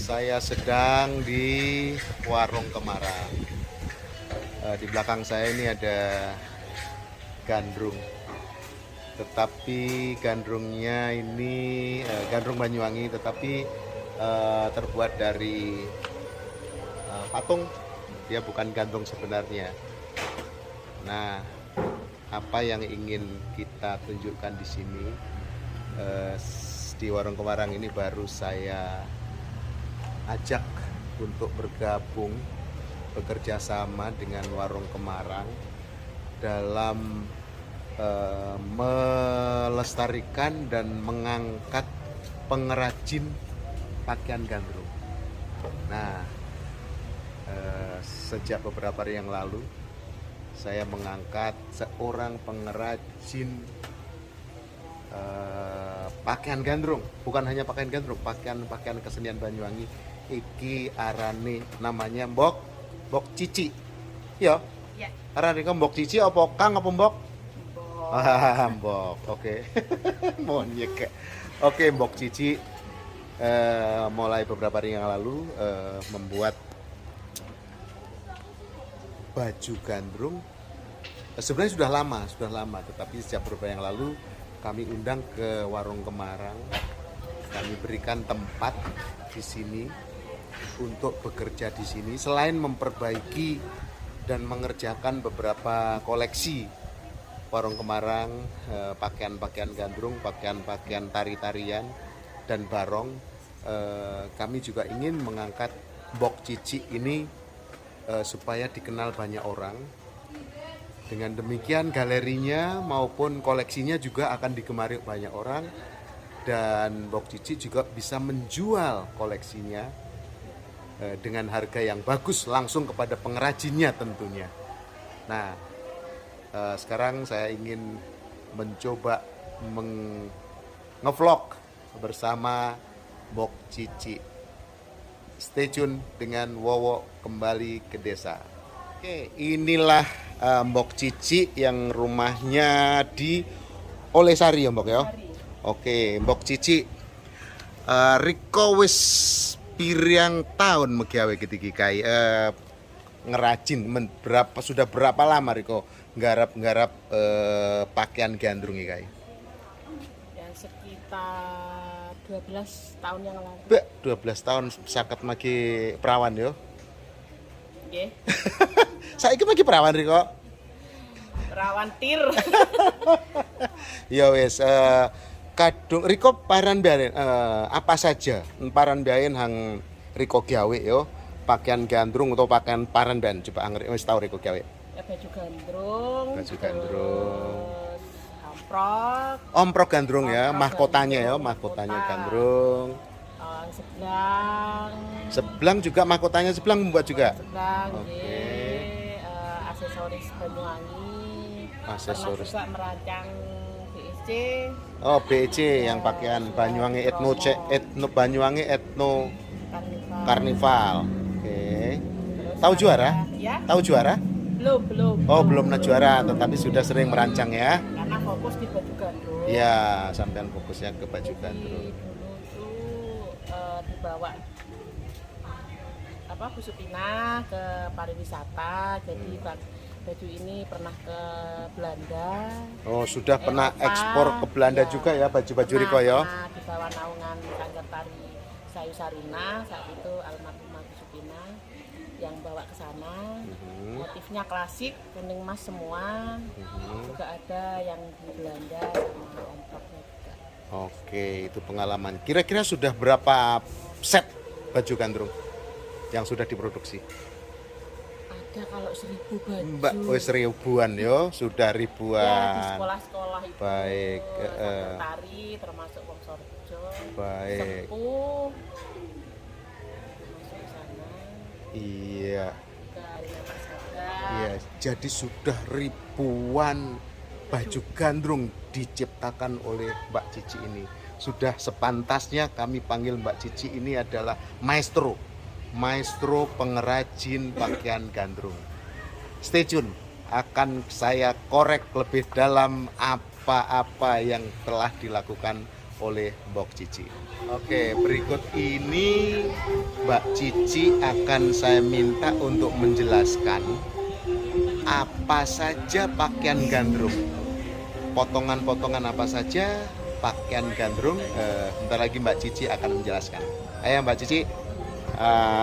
Saya sedang di Warung Kemarang. Di belakang saya ini ada gandrung. Tetapi gandrungnya ini gandrung Banyuwangi, tetapi terbuat dari patung. Dia bukan gandrung sebenarnya. Nah, apa yang ingin kita tunjukkan di sini, di Warung Kemarang ini baru saya ajak untuk bergabung bekerja sama dengan Warung Kemarang dalam melestarikan dan mengangkat pengrajin pakaian gandrung. Nah, sejak beberapa hari yang lalu saya mengangkat seorang pengrajin pakaian gandrung, bukan hanya pakaian gandrung, pakaian kesenian Banyuwangi. Iki arane namanya Mbok Cici. Ya. Ya. Arane kok Mbok Cici apa Kang apa Mbok? Mbok. Oke. Monyek. Oke, Mbok Cici mulai beberapa hari yang lalu membuat baju gandrung. Sebenarnya sudah lama, tetapi sejak beberapa yang lalu kami undang ke Warung Kemarang. Kami berikan tempat di sini untuk bekerja di sini, selain memperbaiki dan mengerjakan beberapa koleksi Warung Kemarang, pakaian-pakaian gandrung, pakaian-pakaian tari-tarian dan barong. Kami juga ingin mengangkat Mbok Cici ini supaya dikenal banyak orang. Dengan demikian galerinya maupun koleksinya juga akan digemari banyak orang, dan Mbok Cici juga bisa menjual koleksinya dengan harga yang bagus langsung kepada pengrajinnya tentunya. Nah, sekarang saya ingin mencoba ngevlog bersama Mbok Cici. Stay tune dengan Wowo kembali ke desa. Oke, inilah Mbok Cici yang rumahnya di Olesari ya Mbok ya. Oke, Mbok Cici Riko wis pirang tahun megawe ketiki kai ngerajin sudah berapa lama Riko nggarap pakaian gandrung iki kai? Ya sekitar 12 tahun yang lalu. 12 tahun saket magi perawan yo. Nggih. Saiki magi perawan Riko. Perawan tir. Ya wis kadung Riko paran biarin apa saja paran biarin hang Riko gawe yo, pakaian gandrung atau pakaian paran biarin coba angger wis tau Riko gawe. Ya baju gandrung. Baju gandrung. Amprok. Omprok gandrung ya, Omprok mahkotanya ya, gandrung, mahkotanya mahkota. gandrung. Seblang. Seblang juga mahkotanya seblang membuat juga. Seblang. Oke. Aksesoris Banyuwangi. Aksesoris. Pernah juga merancang BEC. Oh, BEC yang pakaian Banyuwangi etno Banyuwangi etno karnival. Oke. Terus Tahu juara? Ya. Tahu juara? Belum. Oh, belum pernah juara, tetapi sudah sering merancang ya. Karena fokus di baju gandrung. Iya, sampean fokusnya ke baju Jadi gandrung. dulu tuh dibawa Bu Supina ke pariwisata. Jadi baju ini pernah ke Belanda. Oh, sudah pernah Eropa, ekspor ke Belanda ya. juga ya baju-baju Riko ya. Pernah dibawa naungan Sanggar Tari Sayu Sarina, saat itu almarhumah Bu Supina yang bawa ke sana. Motifnya klasik, kuning emas semua. Juga ada yang di Belanda sama omproknya juga. Oke, itu pengalaman. Kira-kira sudah berapa set baju gandrung yang sudah diproduksi? Ada kalau 1000 baju. Mbak, wis ribuan yo, sudah Ya, di ribuan. sekolah-sekolah itu. Baik, Sanggar tari termasuk Wong Sorjo. Baik. Sepuh. Masuk ke sana. Iya. Juga Rina Pasada. Iya, jadi sudah ribuan baju gandrung diciptakan oleh Mbak Cici ini. Sudah sepantasnya kami panggil Mbak Cici ini adalah maestro pengrajin pakaian gandrung. Stay tune, akan saya korek lebih dalam apa-apa yang telah dilakukan oleh Mbok Cici. Oke, berikut ini Mbak Cici akan saya minta untuk menjelaskan apa saja pakaian gandrung. Potongan-potongan apa saja pakaian gandrung. Bentar lagi Mbak Cici akan menjelaskan. Ayo Mbak Cici,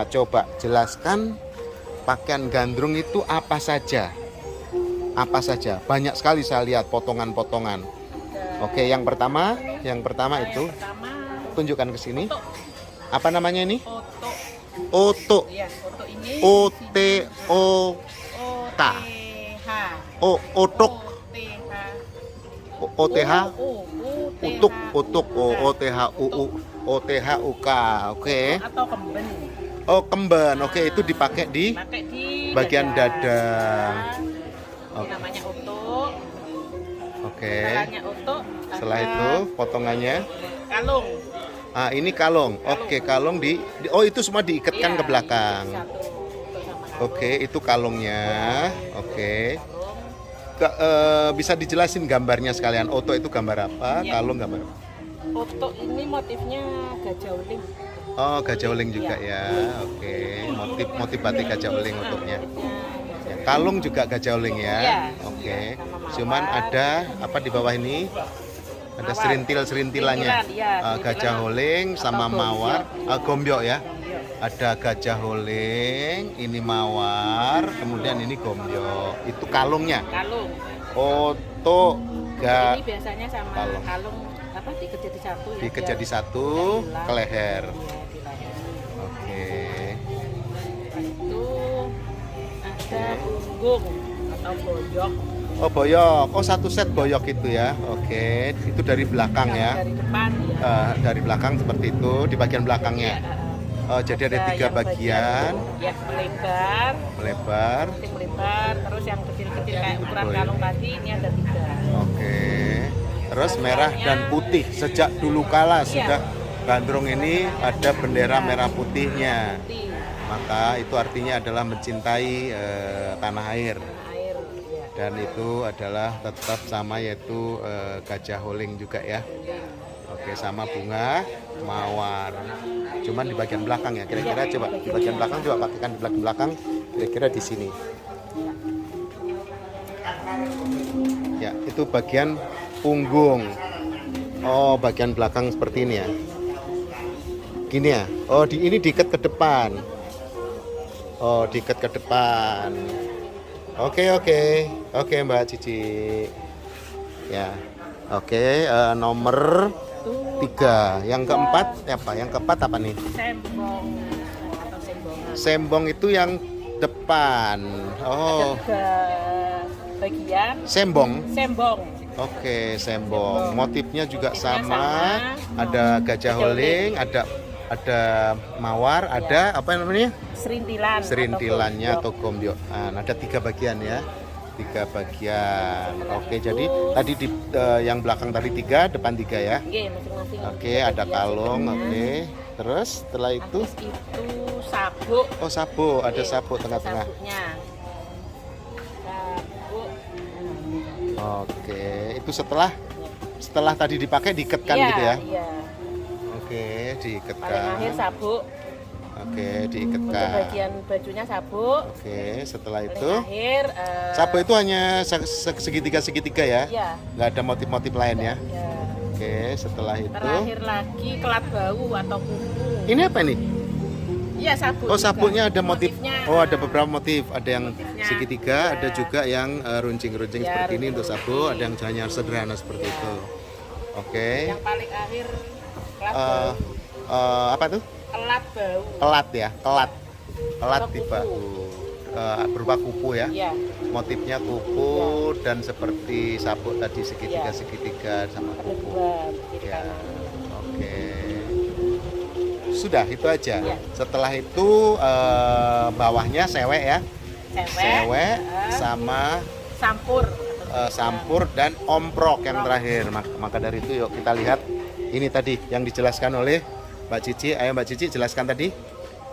coba jelaskan pakaian gandrung itu apa saja. Apa saja? Banyak sekali saya lihat potongan-potongan. Oke, yang pertama itu tunjukkan ke sini. Oto. Apa namanya ini? Oto. Oto. Ya, oto ini O T O T. Otok. O T H. Utuk. O T H U U. O T H U K. Oke. Atau kemben. Oh, kemben. Oke, itu dipakai di Pakai di bagian dada. Ini namanya oto. Oke. Caranya oto. Setelah itu potongannya. Kalung. Ini kalung. Oke, kalung oh itu semua diikatkan Iya, ke belakang. satu. Oto sama kalung. Oke, itu kalungnya. Oke. Kalung. Bisa dijelasin gambarnya sekalian. Oto itu gambar apa? Iya. Kalung gambar apa? Oto ini motifnya gajah uling. Oh, gajah uling juga ya. Oke, motif batik gajah uling untuknya. Ya, kalung juga gajah uling ya. Iya. Oke. Sama mawar. Cuman ada apa di bawah ini? Ada Mawar. serintil-serintilannya. Serintilan, iya, Gajah serintilan. uling sama Atau mawar. gombyok. Gombyok ya. Gombyok. Ada gajah uling, ini mawar, kemudian ini gombyok. Itu kalungnya. Kalung. Oto Ini biasanya sama kalung. kalung apa diikat jadi satu ya. diikat biar jadi satu hilang. ke leher. Iya, di leher. Oke. Setelah itu ada punggung atau boyok. Oh, boyok. Oh, satu set boyok itu ya. Oke. Itu dari belakang ya. Dari depan ya. Dari belakang seperti itu di bagian belakangnya. Iya, Oh, jadi ada 3 yang bagian. Ya, melebar. Melebar. Yang melebar, terus yang kecil-kecil kayak ukuran Boyok. kalung tadi ini ada 3. Oke. Terus merah dan putih. Sejak dulu kala Iya. sudah gandrung ini ada bendera merah putihnya. Putih, Maka itu artinya adalah mencintai tanah air. air ya. Dan itu adalah tetap sama yaitu gajah holing juga ya. Oke, sama bunga mawar. Cuman di bagian belakang ya. Kira-kira coba di bagian belakang, coba pakaikan di belakang belakang. Kira-kira di sini. Ya, itu bagian punggung. Oh, bagian belakang seperti ini ya. Gini ya. Oh, ini diikat ke depan. Oh, diikat ke depan. Oke. Oke, Mbak Cici. Ya. Oke, nomor 3. Yang keempat apa? Yang keempat apa nih? Sembong atau sembongan. Sembong itu yang depan. Oh, Ada 3 bagian sembong. sembong. Oke, sembong. Motifnya juga Motifnya sama. sama. Ada gajah holing, ada mawar, ada apa namanya? Serintilan. Serintilannya atau atau gombyokan. Ada 3 bagian ya. 3 bagian. Oke, jadi tadi di yang belakang tadi 3, depan 3 ya. Nggih, masing-masing. Oke, tiga ada bagian kalung. sembongnya. Oke. Terus setelah itu, Habis itu sabuk. oh sabuk, ada Nggih, sabuk ada tengah-tengah. sabuknya. Sabuk. Oke, itu setelah tadi dipakai diikatkan Iya, gitu ya. Iya. Oke, Paling diikatkan. akhir sabuk. Oke, Untuk diikatkan. bagian bajunya sabuk. Oke, setelah Paling itu akhir sabuk itu hanya segitiga-segitiga ya. Iya. Nggak ada motif-motif lain ya. Ya. Oke, setelah itu Terakhir lagi kelat bau atau kuku. ini apa nih? Iya, sabuk. Oh, juga. sabuknya ada motif. Motifnya, Oh, ada beberapa motif. Ada yang motifnya. segitiga, Ya. ada juga yang runcing-runcing Ya, seperti ini untuk runcing-runcing. sabuk, ada yang hanya sederhana seperti Ya. itu. Oke. Yang paling akhir kelat Eh, bau. apa tuh? Kelat bau. Kelat ya, kelat Atau di kuku. bahu. Berupa kuku ya. Iya. Motifnya kuku dan seperti sabuk tadi segitiga sama Ada kuku. 2 kiri Ya. kanan. Oke. Sudah itu aja. Ya. Setelah itu bawahnya sewek ya. Sewek sama Sampur. sampur dan omprok yang terakhir. Maka dari itu yuk kita lihat ini tadi yang dijelaskan oleh Mbak Cici. Ayo Mbak Cici jelaskan tadi.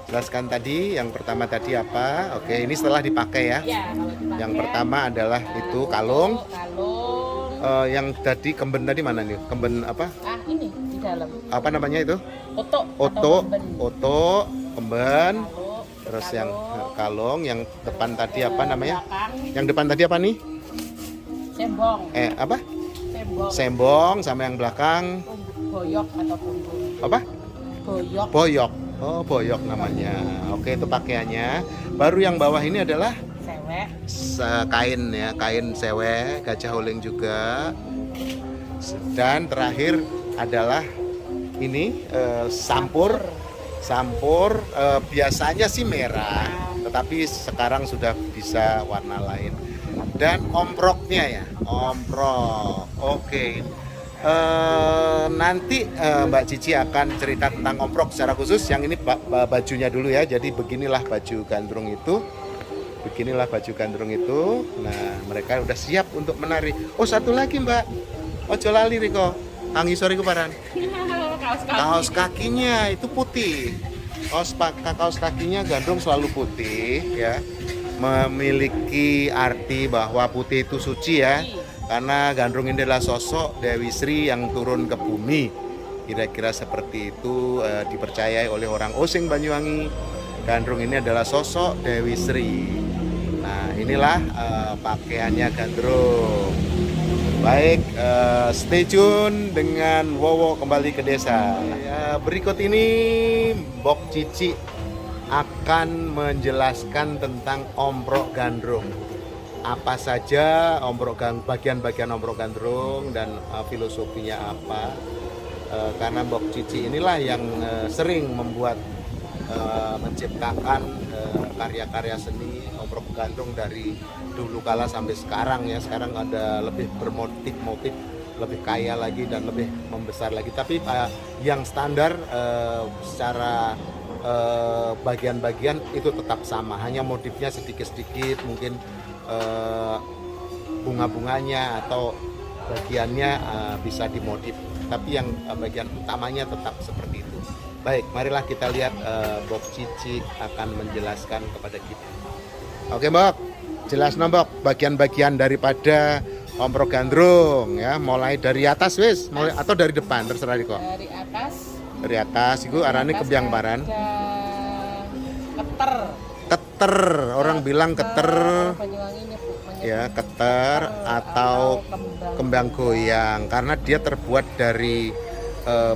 Jelaskan tadi yang pertama tadi apa? Oke, ini setelah dipakai ya. Ya, kalau dipakai, Yang pertama adalah itu kalung. Kalung. Yang tadi kemben tadi mana nih? Kemben apa? Ini di dalam. apa namanya itu? Oto. Oto, atau kemben. oto, kemben, Kalung, terus kalung, yang kalung, yang depan tadi apa namanya? belakang, Yang depan tadi apa nih? sembong. Apa? Sembong. Sembong sama yang belakang Boyok atau punggung. apa? Boyok. Boyok. Oh, boyok namanya. Oke, itu pakaiannya. Baru yang bawah ini adalah Sewek. kain ya, kain sewe, gajah huling juga. Dan terakhir adalah ini sampur. Sampur biasanya sih merah, tetapi sekarang sudah bisa warna lain. Dan omproknya ya, omprok. Oke. Nanti Mbak Cici akan cerita tentang omprok secara khusus. Yang ini bajunya dulu ya. Jadi beginilah baju gandrung itu. Beginilah baju gandrung itu. Nah, mereka udah siap untuk menari. Oh, satu lagi Mbak. Ojo lali Riko. Angisori kuparan. Kaos kaki. Kaos kakinya itu putih. Kaos kakinya gandrung selalu putih ya. Memiliki arti bahwa putih itu suci ya. Karena gandrung ini adalah sosok Dewi Sri yang turun ke bumi. Kira-kira seperti itu dipercayai oleh orang Osing Banyuwangi. Gandrung ini adalah sosok Dewi Sri. Nah, inilah pakaiannya gandrung. Baik, stay tune dengan Wowo kembali ke desa. Ya, berikut ini Mbok Cici akan menjelaskan tentang omprok gandrung. Apa saja bagian-bagian omprok gandrung dan filosofinya apa. Karena Mbok Cici inilah yang sering menciptakan karya-karya seni omprok gandrung dari dulu kala sampai sekarang ya. Sekarang ada lebih bermotif-motif, lebih kaya lagi dan lebih membesar lagi. Tapi yang standar secara bagian-bagian itu tetap sama, hanya motifnya sedikit-sedikit, mungkin bunga-bunganya atau bagiannya bisa dimodif, tapi yang bagian utamanya tetap seperti itu. Baik, marilah kita lihat Mbok Cici akan menjelaskan kepada kita. Oke Mbok, jelas Mbok bagian-bagian daripada omprok gandrung ya, mulai dari atas wis, atau dari depan terserah kok. Dari atas. Dari atas itu arane kebyang paran. Keter. Keter, orang bilang keter. Banyuwangi Ya, keter atau kembang goyang karena dia terbuat dari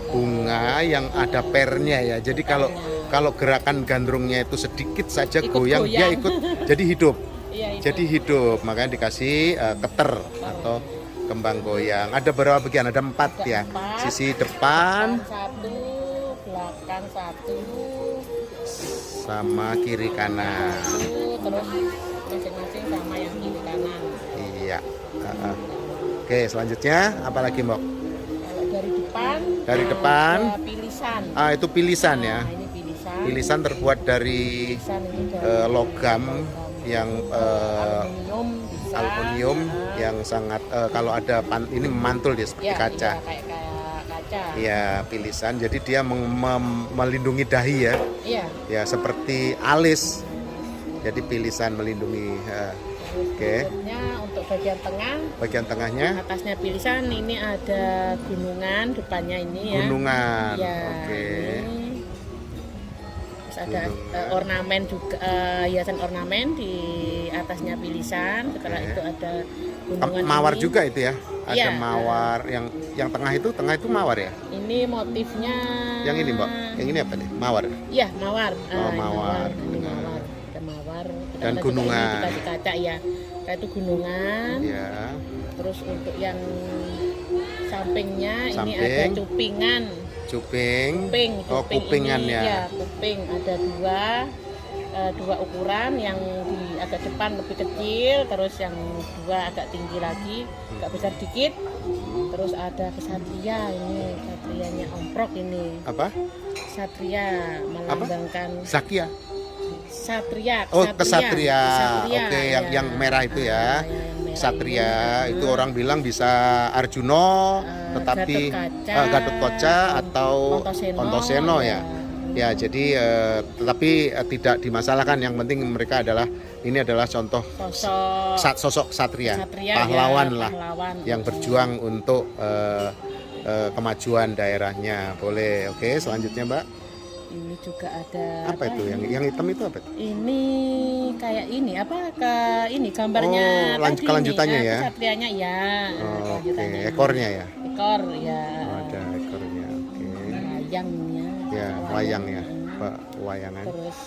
bunga yang ada pernya ya. Jadi kalau gerakan gandrungnya itu sedikit saja goyang, dia ikut jadi hidup. Iya, jadi hidup, makanya dikasih keter atau kembang goyang. Ada berapa bagian? Ada 4 ya. Sisi depan satu, belakang satu, sama kiri kanan. Terus masing-masing sama yang kiri kanan. Iya. Oke, selanjutnya apa lagi Mbok? Kalau dari depan. Dari depan. Ada pilisan. Itu pilisan ya. Nah, ini pilisan. Pilisan terbuat dari logam yang aluminium yang sangat kalau ada ini memantul dia seperti kaca. Iya, kayak kaca. Iya, pilisan. Jadi dia melindungi dahi ya. Iya. Ya, seperti alis. Jadi pilisan melindungi. Oke. Untuk bagian tengah. Bagian tengahnya. Atasnya pilisan, ini ada gunungan, depannya ini ya. Gunungan. Ya, Oke. Terus ada ornamen juga, hiasan ornamen di atasnya pilisan. Setelah itu ada gunungan. Mawar ini. juga itu ya. Ada ya, mawar yang tengah itu mawar ya. Ini motifnya. Yang ini Mbak. Yang ini apa nih? Mawar. Iya, mawar. Mawar. Ini mawar. Ada mawar. Dan gunungan. Dikasih kaca ya. Kayak itu gunungan. Ya. Terus untuk yang sampingnya ini ada cupingan. Kuping Kupingannya. ya. Ya, kuping ada dua ukuran, yang di agak depan lebih kecil, terus yang dua agak tinggi lagi, agak besar dikit. Terus ada kesatria, ini satrianya omprok ini. Apa? Satria melambangkan Zakia. Satria. Oh, kesatria. Oke, ya. yang merah itu ya. Yang Satria itu orang bilang bisa Arjuno, tetapi Gatotkaca atau Antasena ya. Ya, jadi tetapi tidak dimasalahkan. Yang penting mereka ini adalah contoh sosok satria, pahlawan lah, yang berjuang untuk kemajuan daerahnya. Boleh. Oke, selanjutnya Mbak. Ini juga ada Apa itu yang hitam itu apa? ini kayak ini ini gambarnya tadi kelanjutannya nih, ya. Kesatrianya ya. Oke, Kelanjutannya. ekornya ya. Ekor ya. Oh, ada ekornya. Oke. Wayangnya. Ya, wayang ya. Pak, wayangan. Terus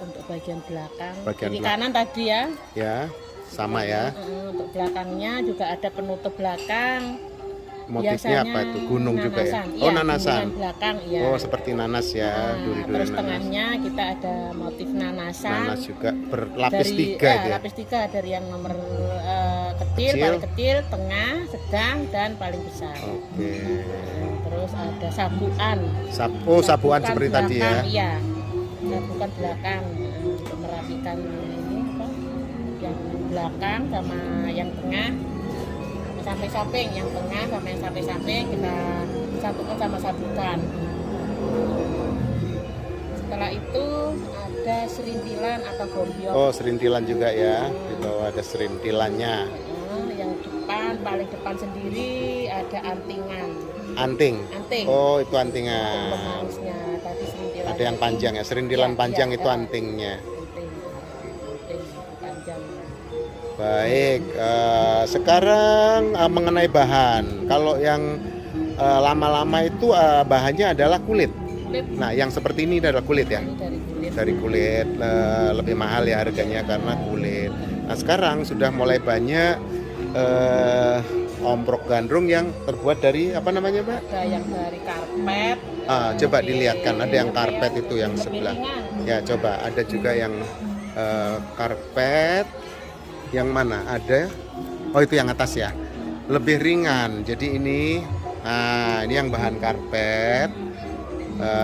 untuk bagian belakang. Bagian Kiri kanan tadi ya. Ya, sama ya. Untuk belakangnya juga ada penutup belakang. Motifnya Biasanya apa itu? Gunung juga ya? nanasan. Oh, Iya, nanasan. gunungan belakang ya. Oh, seperti nanas ya, duri-duri Terus nanas. tengahnya kita ada motif nanasan. Nanas juga berlapis Dari, 3 itu ya. lapis 3 dari yang nomor kecil, Kecil. paling kecil, tengah, sedang, dan paling besar. Oke. Terus ada sabuan. Sabuan seperti tadi ya. Iya, sabukan belakang untuk merapikan ini apa? Yang belakang sama yang tengah sampai samping, yang tengah sama yang sampai samping kita satukan sama sabukan. Setelah itu ada serintilan atau gombyong. Oh, serintilan juga ya. Itu ada serintilannya. Yang depan, paling depan sendiri ada antingan. Anting. Anting. Oh, itu antingan. Pemangsnya tadi serintilan. Ada yang panjang ya, serintilan Iya, panjang iya, itu iya. antingnya. Anting panjang. Baik, sekarang mengenai bahan. Kalau yang lama-lama itu bahannya adalah kulit. Kulit Nah, yang seperti ini adalah kulit ya. ini dari kulit. Dari kulit lebih mahal ya harganya karena kulit. Nah, sekarang sudah mulai banyak omprok gandrung yang terbuat dari apa namanya, Mbak? Ada yang dari karpet. Coba dilihatkan, ada yang karpet itu yang lebih sebelah. ringan. Ya, coba ada juga yang karpet. Yang mana? Ada? Oh, itu yang atas ya. Lebih ringan. Jadi ini yang bahan karpet.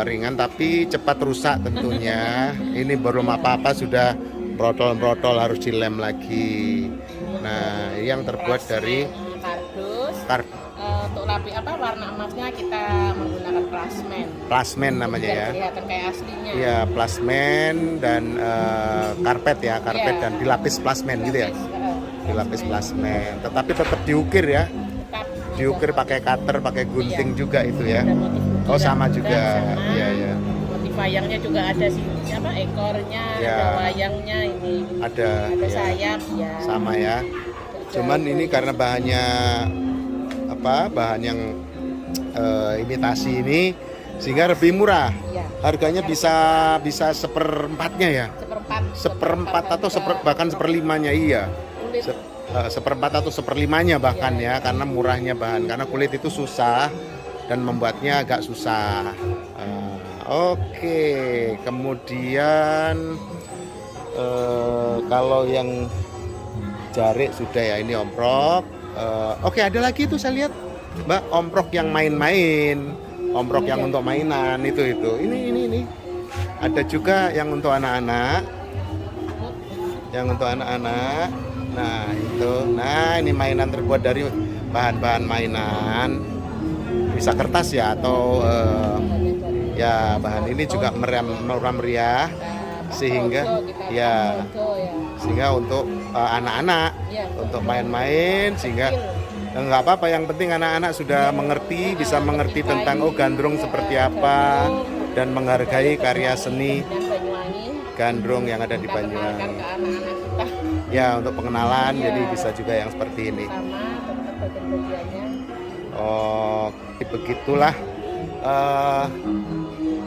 Ringan tapi cepat rusak tentunya. Ini belum apa-apa sudah brotol-brotol harus dilem lagi. Nah, ini yang terbuat dari kardus. Untuk warna emasnya kita menggunakan plasmen namanya biar ya. kelihatan kayak aslinya. Ya, plasmen dan karpet ya, karpet Iya. dan dilapis plasmen gitu ya. Dilapis plasmen. Tetapi tetap diukir ya. Tetap Diukir pakai cutter, pakai gunting juga itu ya. ada motif Oh, ukiran sama juga. sama. Iya, ya. Motif wayangnya juga ada sih, ekornya, Ya. ada wayangnya ini. Ada Ada ya. sayap ya. Sama ya. Cuman ini karena bahannya bahan yang imitasi ini sehingga lebih murah. Iya. Harganya bisa seperempatnya ya. Seperempat atau bahkan seperlimanya iya. Kulit Seperempat atau seperlimanya bahkan ya, karena murahnya bahan, karena kulit itu susah dan membuatnya agak susah. Oke, kemudian kalau yang jarik sudah ya, ini omprok. Oke, ada lagi itu saya lihat Mbak, omprok yang main-main, omprok yang untuk mainan itu. Ini ada juga yang untuk anak-anak, Nah itu, ini mainan terbuat dari bahan-bahan mainan, bisa kertas ya atau ya bahan ini juga meriah sehingga ya sehingga untuk anak-anak untuk main-main sehingga nggak apa-apa, yang penting anak-anak sudah mengerti, bisa mengerti tentang gandrung seperti apa dan menghargai karya seni gandrung yang ada di Banyuwangi. Ya, untuk pengenalan jadi bisa juga yang seperti ini. Oh, begitulah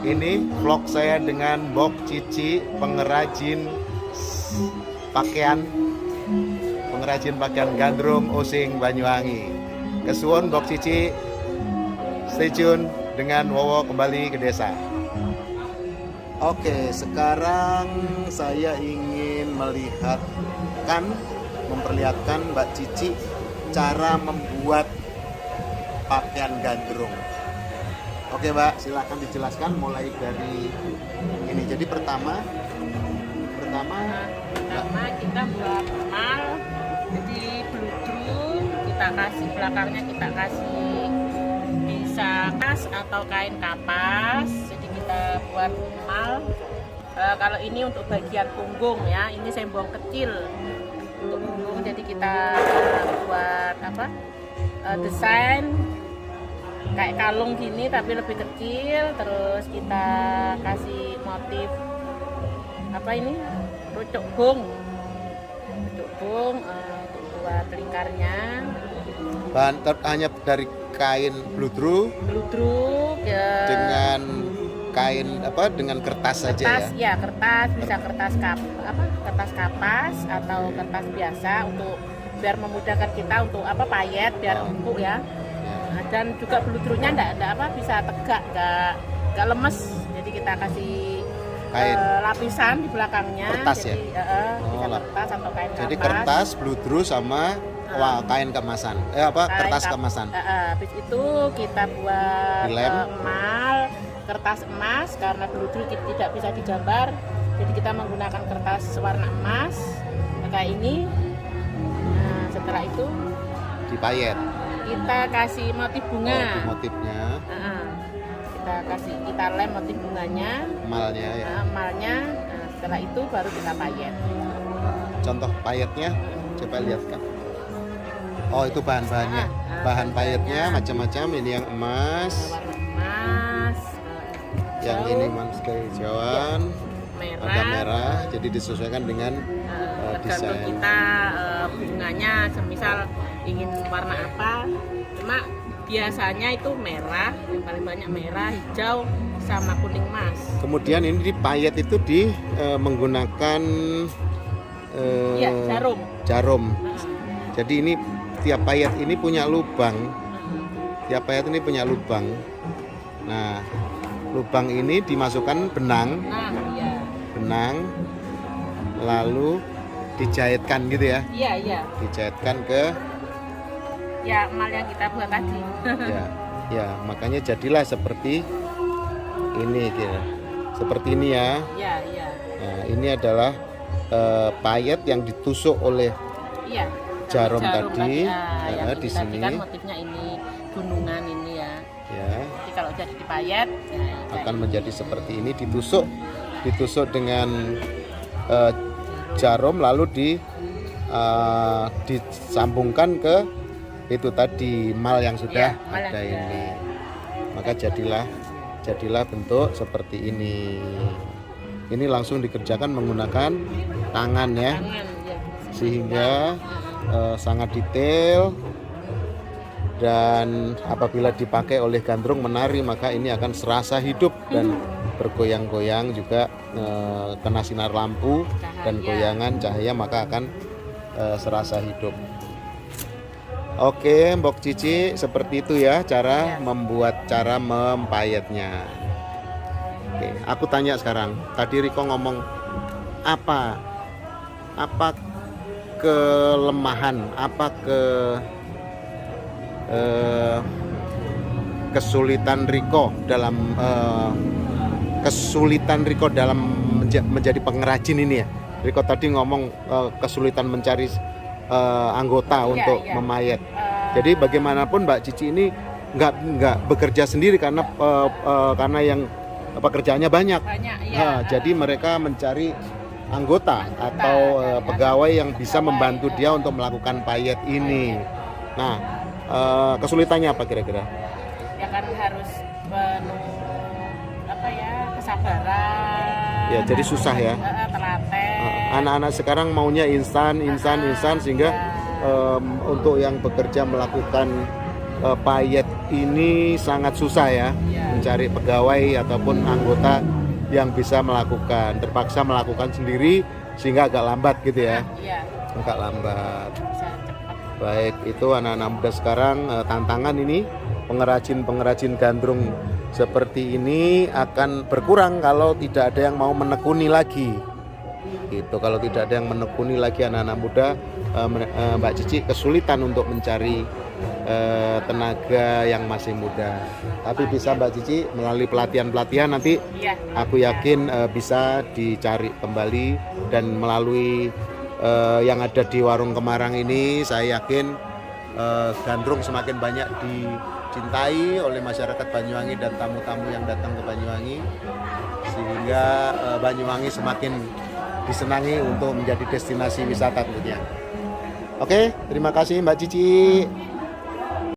ini vlog saya dengan Bok Cici, pengrajin pakaian gandrung Osing Banyuwangi. Kesuwun Bok Cici, stay tune dengan Wowo kembali ke desa. Oke, sekarang saya ingin memperlihatkan Mbak Cici cara membuat pakaian gandrung. Oke Mbak, silakan dijelaskan mulai dari ini. Jadi pertama kita buat emal, jadi bludru, kita kasih belakangnya, kita kasih bisa kas atau kain kapas, jadi kita buat emal. Kalau ini untuk bagian punggung ya, ini sembong kecil untuk punggung, jadi kita buat desain kayak kalung gini tapi lebih kecil, terus kita kasih motif apa ini, rucuk bung untuk buat lingkarnya. Bahan hanya dari kain bludru Ya, dengan kain dengan kertas saja kertas ya. ya, kertas bisa kertas kertas kapas atau kertas biasa untuk biar memudahkan kita untuk payet biar empuk ya. Nah, dan juga bludrunya enggak bisa tegak, enggak lemes. Jadi kita kasih Kain. Lapisan di belakangnya. Kertas jadi, bisa lah. kertas atau kain kapas. Jadi kertas, bludru sama kain kemasan. Kertas kemasan. Habis itu kita buat Dilem. emal, kertas emas karena bludru tidak bisa digambar. Jadi kita menggunakan kertas warna emas kayak ini. Nah, setelah itu Dipayet. kita kasih motif bunga. Motifnya, Kita lem motif bunganya, emalnya ya. emalnya. Nah, setelah itu baru kita payet. Contoh payetnya coba lihatkan. Oh, itu bahan-bahannya. Bahan payetnya macam-macam. Ini yang emas, Warna emas, yang hijau, ini mas kehijauan, merah. ada merah. Jadi disesuaikan dengan Tergantung desain. kita bunganya, semisal ingin warna apa. Cuma biasanya itu merah, yang paling banyak merah, hijau, sama kuning emas. Kemudian ini dipayet itu menggunakan Iya, jarum. jarum. Nah, Jadi ini tiap payet ini punya lubang. Tiap payet ini punya lubang. Nah, lubang ini dimasukkan benang, iya. lalu dijahitkan gitu ya. Iya. Dijahitkan ke Ya, emal yang kita buat tadi. ya, makanya jadilah seperti ini gitu. Seperti ini ya. Iya. Nah, ini adalah payet yang ditusuk oleh Iya. jarum tadi. Yang Di ini tadi sini. kan motifnya ini gunungan ini ya. Ya, Jadi kalau jadi dipayet akan menjadi seperti ini, ditusuk dengan jarum lalu disambungkan ke itu tadi mal yang sudah mal yang ada sudah. ini. Maka jadilah bentuk seperti ini. Ini langsung dikerjakan menggunakan tangan ya, Tangan, ya. sehingga sangat detail, dan apabila dipakai oleh gandrung menari maka ini akan serasa hidup dan bergoyang-goyang, juga kena sinar lampu dan goyangan cahaya maka akan serasa hidup. Oke, Mbok Cici, seperti itu ya cara mempayetnya. Oke, aku tanya sekarang. Tadi Riko ngomong apa kelemahan, kesulitan Riko dalam menjadi pengrajin ini ya. Riko tadi ngomong kesulitan mencari anggota untuk memayet. Jadi bagaimanapun Mbak Cici ini nggak bekerja sendiri karena yang pekerjaannya banyak. Jadi mereka mencari anggota atau pegawai yang bisa membantu dia untuk melakukan payet ini. Nah, kesulitannya apa kira-kira? Ya kan harus penuh kesabaran. Ya, jadi susah ya. Telaten. Anak-anak sekarang maunya instan sehingga untuk yang bekerja melakukan payet ini sangat susah ya. Mencari pegawai ataupun anggota yang bisa melakukan, terpaksa melakukan sendiri sehingga agak lambat gitu ya. Agak lambat. Baik, itu anak-anak muda sekarang tantangan ini, pengrajin gandrung seperti ini akan berkurang kalau tidak ada yang mau menekuni lagi. Gitu, kalau tidak ada yang menekuni lagi anak-anak muda, Mbak Cici kesulitan untuk mencari tenaga yang masih muda. Tapi bisa Mbak Cici melalui pelatihan-pelatihan nanti aku yakin bisa dicari kembali, dan melalui yang ada di Warung Kemarang ini saya yakin gandrung semakin banyak dicintai oleh masyarakat Banyuwangi dan tamu-tamu yang datang ke Banyuwangi, sehingga Banyuwangi semakin disenangi untuk menjadi destinasi wisata tentunya. Oke, terima kasih Mbak Cici.